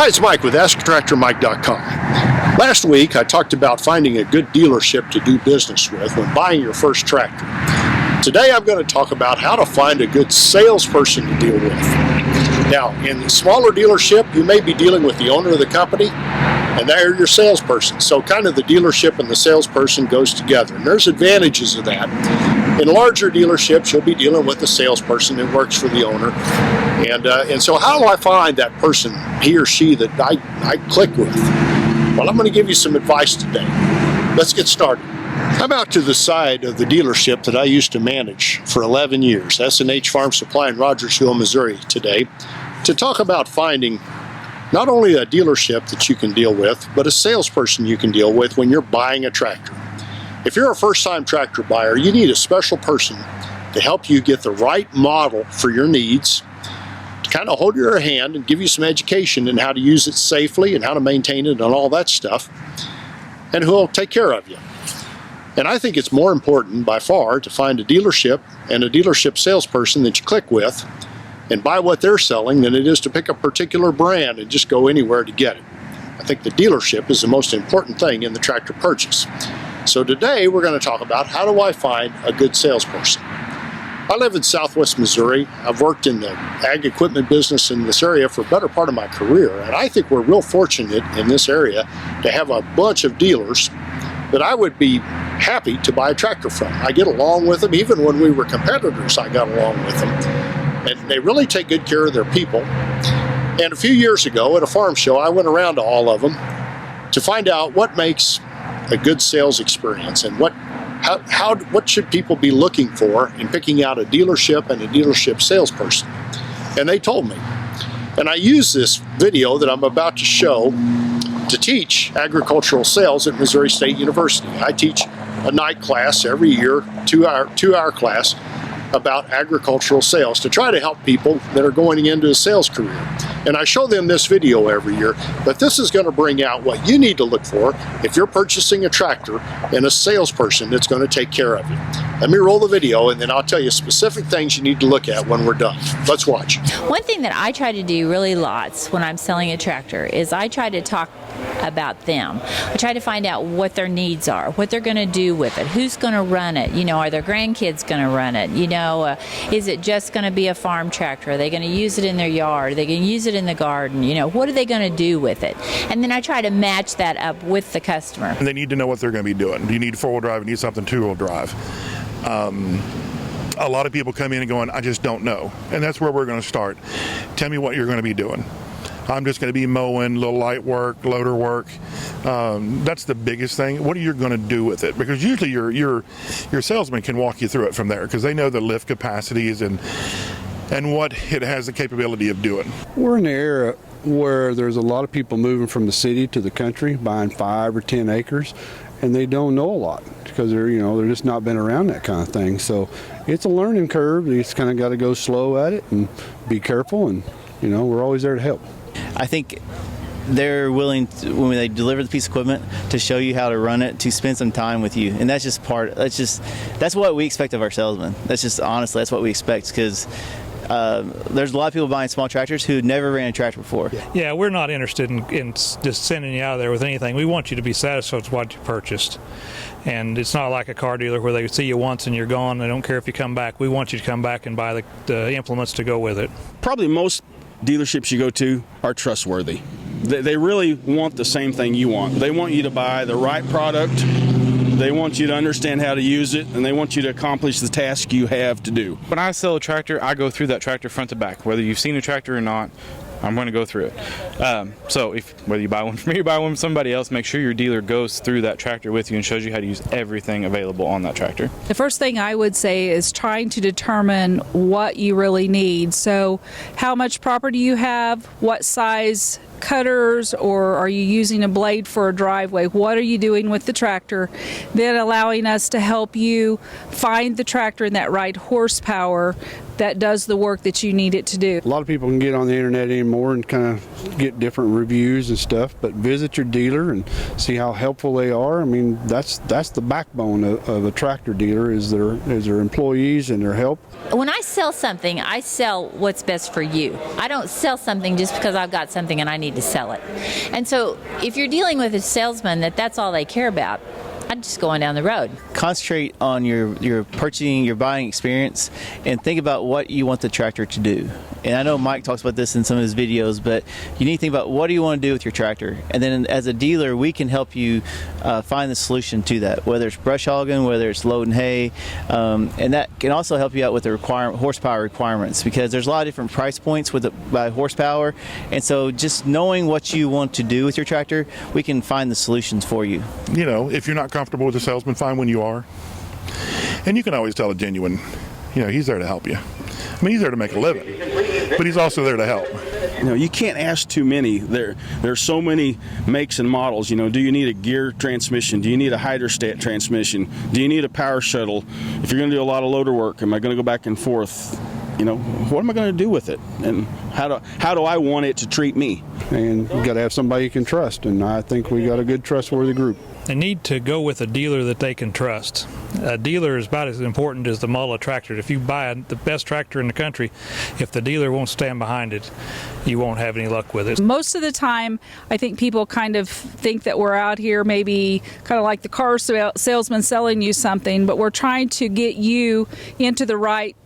Hi, it's Mike with AskTractorMike.com. Last week, I talked about finding a good dealership to do business with when buying your first tractor. Today, I'm going to talk about how to find a good salesperson to deal with. Now, in the smaller dealership, you may be dealing with the owner of the company, and they're your salesperson. So kind of the dealership and the salesperson goes together, and there's advantages of that. In larger dealerships, you'll be dealing with the salesperson that works for the owner. And so how do I find that person, he or she, that I click with? Well, I'm going to give you some advice today. Let's get started. I'm out to the side of the dealership that I used to manage for 11 years, S&H Farm Supply in Rogersville, Missouri, today, to talk about finding not only a dealership that you can deal with, but a salesperson you can deal with when you're buying a tractor. If you're a first-time tractor buyer, you need a special person to help you get the right model for your needs, to kind of hold your hand and give you some education in how to use it safely and how to maintain it and all that stuff, and who'll take care of you. And I think it's more important by far to find a dealership and a dealership salesperson that you click with and buy what they're selling than it is to pick a particular brand and just go anywhere to get it. I think the dealership is the most important thing in the tractor purchase. So today we're going to talk about how do I find a good salesperson. I live in Southwest Missouri. I've worked in the ag equipment business in this area for a better part of my career, and I think we're real fortunate in this area to have a bunch of dealers that I would be happy to buy a tractor from. I get along with them. Even when we were competitors, I got along with them. And they really take good care of their people. And a few years ago at a farm show, I went around to all of them to find out what makes a good sales experience and what should people be looking for in picking out a dealership and a dealership salesperson. And they told me. And I use this video that I'm about to show to teach agricultural sales at Missouri State University. I teach a night class every year, two-hour class about agricultural sales to try to help people that are going into a sales career. And I show them this video every year, but this is going to bring out what you need to look for if you're purchasing a tractor and a salesperson that's going to take care of you. Let me roll the video and then I'll tell you specific things you need to look at when we're done. Let's watch. One thing that I try to do really lots when I'm selling a tractor is I try to talk about them. I try to find out what their needs are, what they're going to do with it, who's going to run it, are their grandkids going to run it, is it just going to be a farm tractor, are they going to use it in their yard, are they going to use it in the garden, what are they going to do with it? And then I try to match that up with the customer. And they need to know what they're going to be doing. Do you need four-wheel drive? You need something two-wheel drive. A lot of people come in and going, I just don't know. And that's where we're going to start. Tell me what you're going to be doing. I'm just going to be mowing, little light work, loader work. That's the biggest thing. What are you going to do with it? Because usually your salesman can walk you through it from there because they know the lift capacities and what it has the capability of doing. We're in an era where there's a lot of people moving from the city to the country, buying 5 or 10 acres, and they don't know a lot because they're just not been around that kind of thing. So it's a learning curve. You just kind of got to go slow at it and be careful, and we're always there to help. I think they're willing to, when they deliver the piece of equipment, to show you how to run it, to spend some time with you, and that's what we expect of our salesmen. Honestly, that's what we expect, because there's a lot of people buying small tractors who never ran a tractor before. Yeah, we're not interested in just sending you out there with anything. We want you to be satisfied with what you purchased. And it's not like a car dealer where they see you once and you're gone. They don't care if you come back. We want you to come back and buy the implements to go with it. Probably most dealerships you go to are trustworthy. They really want the same thing you want. They want you to buy the right product. They want you to understand how to use it, and they want you to accomplish the task you have to do. When I sell a tractor, I go through that tractor front to back. Whether you've seen a tractor or not, I'm going to go through it. So whether you buy one from me or buy one from somebody else, make sure your dealer goes through that tractor with you and shows you how to use everything available on that tractor. The first thing I would say is trying to determine what you really need. So how much property you have, what size cutters, or are you using a blade for a driveway? What are you doing with the tractor? Then allowing us to help you find the tractor in that right horsepower that does the work that you need it to do. A lot of people can get on the internet anymore and kind of get different reviews and stuff, but visit your dealer and see how helpful they are. I mean, that's the backbone of a tractor dealer is their employees and their help. When I sell something, I sell what's best for you. I don't sell something just because I've got something and I need to sell it. And so if you're dealing with a salesman that's all they care about, I'd just go on down the road. Concentrate on your purchasing, your buying experience, and think about what you want the tractor to do. And I know Mike talks about this in some of his videos, but you need to think about what do you want to do with your tractor. And then as a dealer, we can help you find the solution to that, whether it's brush hogging, whether it's loading hay, and that can also help you out with the horsepower requirements, because there's a lot of different price points by horsepower. And so just knowing what you want to do with your tractor, we can find the solutions for you. You know, if you're not comfortable with a salesman, find when you are. And you can always tell a genuine, he's there to help you. I mean, he's there to make a living, but he's also there to help. You can't ask too many. There's so many makes and models. Do you need a gear transmission? Do you need a hydrostat transmission? Do you need a power shuttle? If you're going to do a lot of loader work, am I going to go back and forth? What am I going to do with it? And how do I want it to treat me? And you got to have somebody you can trust, and I think we got a good, trustworthy group. They need to go with a dealer that they can trust. A dealer is about as important as the model of tractor. If you buy the best tractor in the country, if the dealer won't stand behind it, you won't have any luck with it. Most of the time, I think people kind of think that we're out here maybe kind of like the car salesman selling you something, but we're trying to get you into the right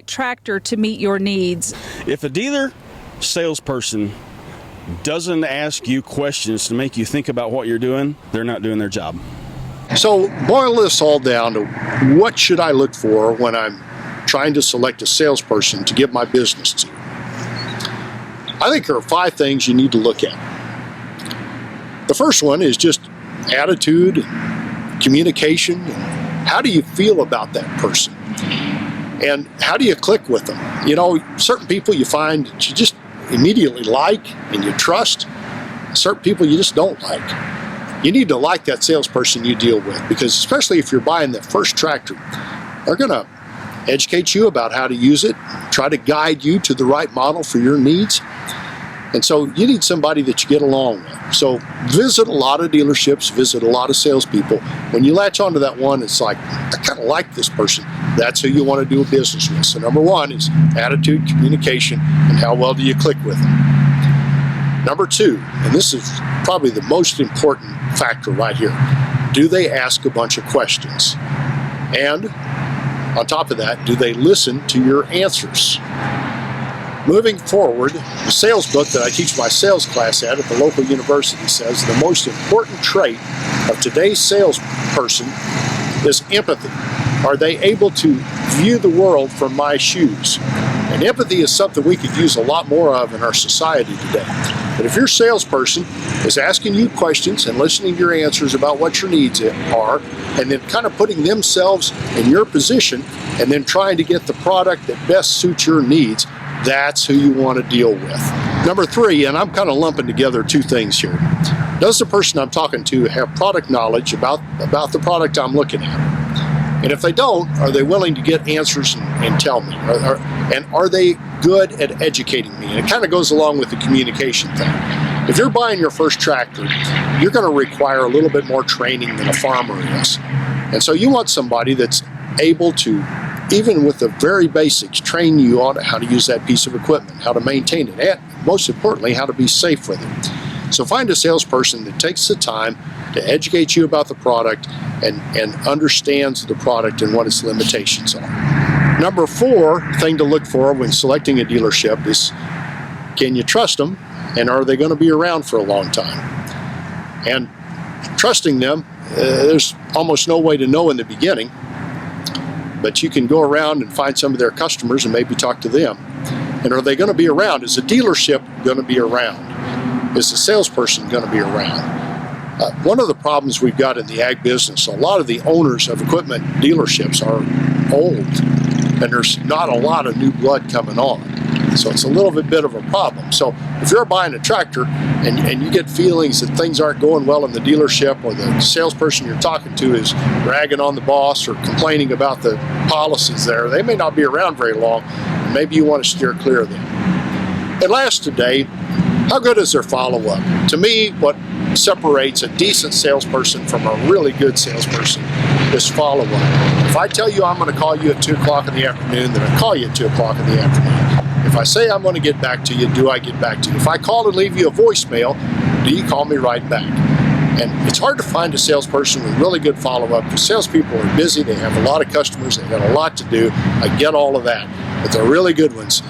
tractor to meet your needs. If a dealer salesperson doesn't ask you questions to make you think about what you're doing, they're not doing their job. So boil this all down to what should I look for when I'm trying to select a salesperson to give my business to? I think there are 5 things you need to look at. The first one is just attitude, communication, and how do you feel about that person? And how do you click with them? Certain people you find that you just immediately like and you trust. Certain people you just don't like. You need to like that salesperson you deal with, because especially if you're buying that first tractor, they're going to educate you about how to use it, try to guide you to the right model for your needs. And so you need somebody that you get along with. So visit a lot of dealerships, visit a lot of salespeople. When you latch onto that one, it's like, I kind of like this person. That's who you want to do a business with. So number 1 is attitude, communication, and how well do you click with them. Number 2, and this is probably the most important factor right here, do they ask a bunch of questions? And on top of that, do they listen to your answers? Moving forward, the sales book that I teach my sales class at the local university says the most important trait of today's salesperson is empathy. Are they able to view the world from my shoes? And empathy is something we could use a lot more of in our society today. But if your salesperson is asking you questions and listening to your answers about what your needs are, and then kind of putting themselves in your position, and then trying to get the product that best suits your needs, that's who you want to deal with. Number 3, and I'm kind of lumping together 2 things here. Does the person I'm talking to have product knowledge about the product I'm looking at? And if they don't, are they willing to get answers and tell me? And are they good at educating me? And it kind of goes along with the communication thing. If you're buying your first tractor, you're going to require a little bit more training than a farmer is. And so you want somebody that's able to, even with the very basics, train you on how to use that piece of equipment, how to maintain it, and most importantly, how to be safe with it. So find a salesperson that takes the time to educate you about the product and understands the product and what its limitations are. Number 4 thing to look for when selecting a dealership is, can you trust them, and are they going to be around for a long time? And trusting them, there's almost no way to know in the beginning, but you can go around and find some of their customers and maybe talk to them. And are they going to be around? Is the dealership going to be around? Is the salesperson going to be around? One of the problems we've got in the ag business, a lot of the owners of equipment dealerships are old, and there's not a lot of new blood coming on. So it's a little bit of a problem. So if you're buying a tractor and you get feelings that things aren't going well in the dealership, or the salesperson you're talking to is ragging on the boss or complaining about the policies there, they may not be around very long. Maybe you want to steer clear of them. And last today, how good is their follow-up? To me, what separates a decent salesperson from a really good salesperson is follow-up. If I tell you I'm going to call you at 2 o'clock in the afternoon, then I call you at 2 o'clock in the afternoon. If I say I'm going to get back to you, do I get back to you? If I call and leave you a voicemail, do you call me right back? And it's hard to find a salesperson with really good follow-up, because salespeople are busy, they have a lot of customers, they've got a lot to do. I get all of that. But the really good ones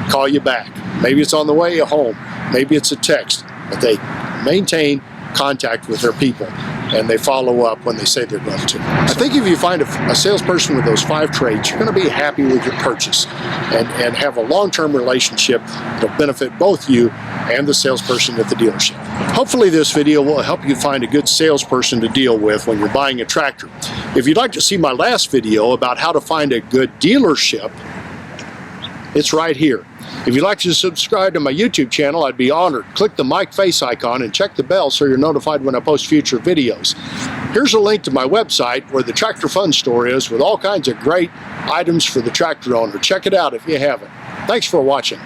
call you back. Maybe it's on the way home, maybe it's a text, but they maintain contact with their people and they follow up when they say they're going to. I think if you find a salesperson with those 5 traits, you're going to be happy with your purchase and have a long-term relationship that'll benefit both you and the salesperson at the dealership. Hopefully this video will help you find a good salesperson to deal with when you're buying a tractor. If you'd like to see my last video about how to find a good dealership, it's right here. If you'd like to subscribe to my YouTube channel, I'd be honored. Click the mic face icon and check the bell so you're notified when I post future videos. Here's a link to my website where the Tractor Fun Store is, with all kinds of great items for the tractor owner. Check it out if you haven't. Thanks for watching.